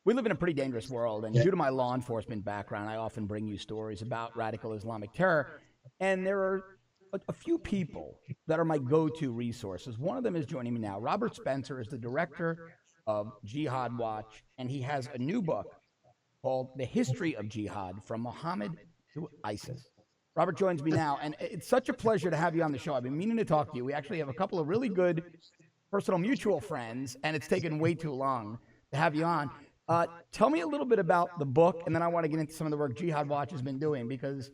We live in a pretty dangerous world, and due to my law enforcement background, I often bring you stories about radical Islamic terror. And there are a few people that are my go-to resources. One of them is joining me now. Robert Spencer is the director of Jihad Watch, and he has a new book called The History of Jihad from Muhammad to ISIS. Robert joins me now, and it's such a pleasure to have you on the show. I've been meaning to talk to you. We actually have a couple of really good personal mutual friends, and it's taken way too long to have you on. Tell me a little bit about the book, and then I want to get into some of the work Jihad Watch has been doing, because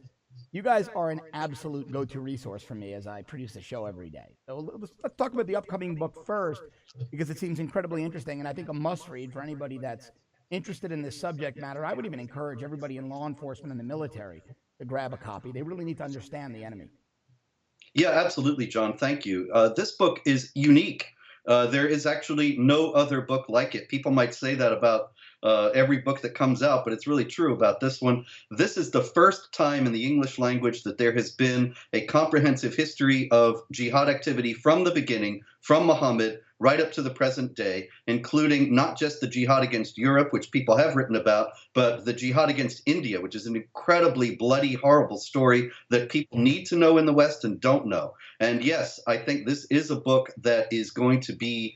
you guys are an absolute go-to resource for me as I produce the show every day. So let's talk about the upcoming book first, because it seems incredibly interesting, and I think a must-read for anybody that's interested in this subject matter. I would even encourage everybody in law enforcement and the military to grab a copy. They really need to understand the enemy. Yeah, absolutely, John. Thank you. This book is unique. There is actually no other book like it. People might say that about every book that comes out, but it's really true about this one. This is the first time in the English language that there has been a comprehensive history of jihad activity from the beginning, from Muhammad right up to the present day, including not just the jihad against Europe, which people have written about, but the jihad against India, which is an incredibly bloody, horrible story that people need to know in the West and don't know. And yes, I think this is a book that is going to be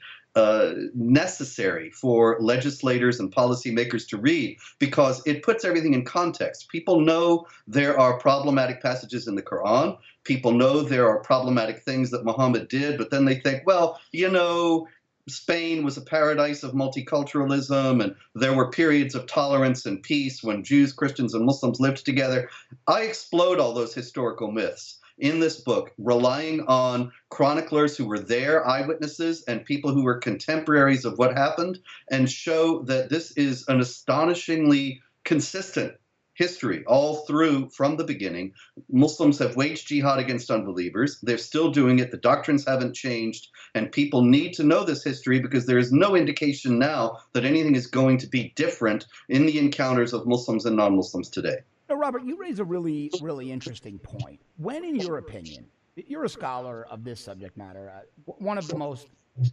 necessary for legislators and policymakers to read, because it puts everything in context. People know there are problematic passages in the Quran. People know there are problematic things that Muhammad did, but then they think, well, you know, Spain was a paradise of multiculturalism, and there were periods of tolerance and peace when Jews, Christians, and Muslims lived together. I explode all those historical myths in this book, relying on chroniclers who were there, eyewitnesses, and people who were contemporaries of what happened, and show that this is an astonishingly consistent history all through from the beginning. Muslims have waged jihad against unbelievers. They're still doing it. The doctrines haven't changed, and people need to know this history, because there is no indication now that anything is going to be different in the encounters of Muslims and non-Muslims today. Now, Robert, you raise a really, really interesting point. When, in your opinion, you're a scholar of this subject matter, one of the most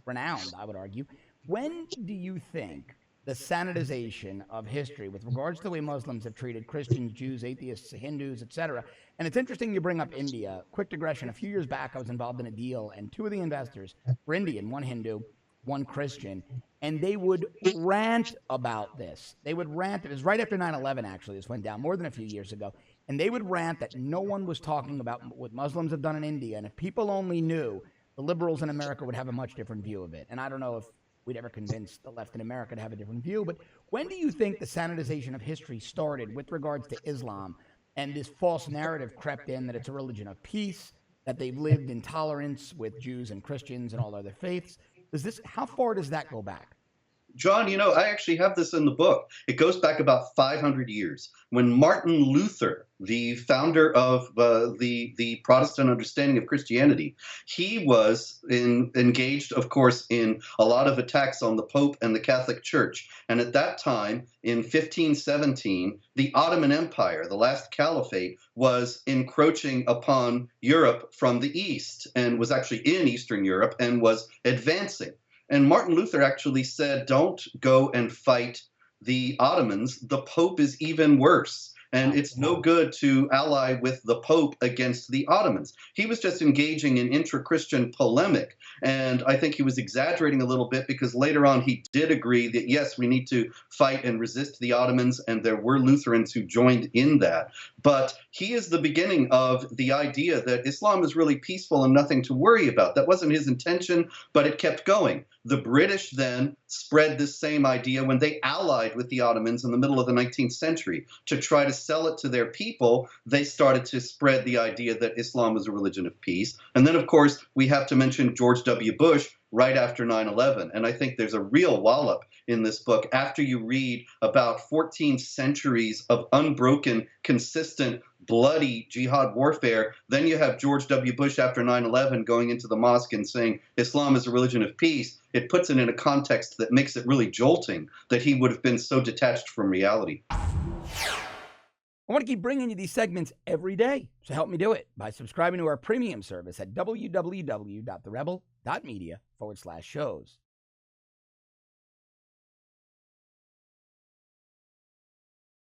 renowned, I would argue, when do you think the sanitization of history with regards to the way Muslims have treated Christians, Jews, atheists, Hindus, etc. And it's interesting you bring up India. Quick digression, a few years back I was involved in a deal, and two of the investors were Indian, one Hindu, one Christian, and they would rant about this. They would rant. It was right after 9/11, actually. This went down more than a few years ago. And they would rant that no one was talking about what Muslims have done in India. And if people only knew, the liberals in America would have a much different view of it. And I don't know if we'd ever convince the left in America to have a different view. But when do you think the sanitization of history started with regards to Islam, and this false narrative crept in that it's a religion of peace, that they've lived in tolerance with Jews and Christians and all other faiths? How far does that go back? John, you know, I actually have this in the book. It goes back about 500 years when Martin Luther, the founder of the Protestant understanding of Christianity, he was engaged, of course, in a lot of attacks on the Pope and the Catholic Church. And at that time, in 1517, the Ottoman Empire, the last caliphate, was encroaching upon Europe from the east, and was actually in Eastern Europe and was advancing. And Martin Luther actually said, don't go and fight the Ottomans. The Pope is even worse. And it's no good to ally with the Pope against the Ottomans. He was just engaging in intra-Christian polemic. And I think he was exaggerating a little bit, because later on he did agree that, yes, we need to fight and resist the Ottomans. And there were Lutherans who joined in that. But he is the beginning of the idea that Islam is really peaceful and nothing to worry about. That wasn't his intention, but it kept going. The British then spread this same idea when they allied with the Ottomans in the middle of the 19th century to try to sell it to their people. They started to spread the idea that Islam was a religion of peace. And then, of course, we have to mention George W. Bush right after 9/11. And I think there's a real wallop in this book after you read about 14 centuries of unbroken, consistent, bloody jihad warfare. Then you have George W. Bush after 9/11 going into the mosque and saying Islam is a religion of peace. It puts it in a context that makes it really jolting that he would have been so detached from reality. I want to keep bringing you these segments every day, so help me do it by subscribing to our premium service at www.therebel.media/shows.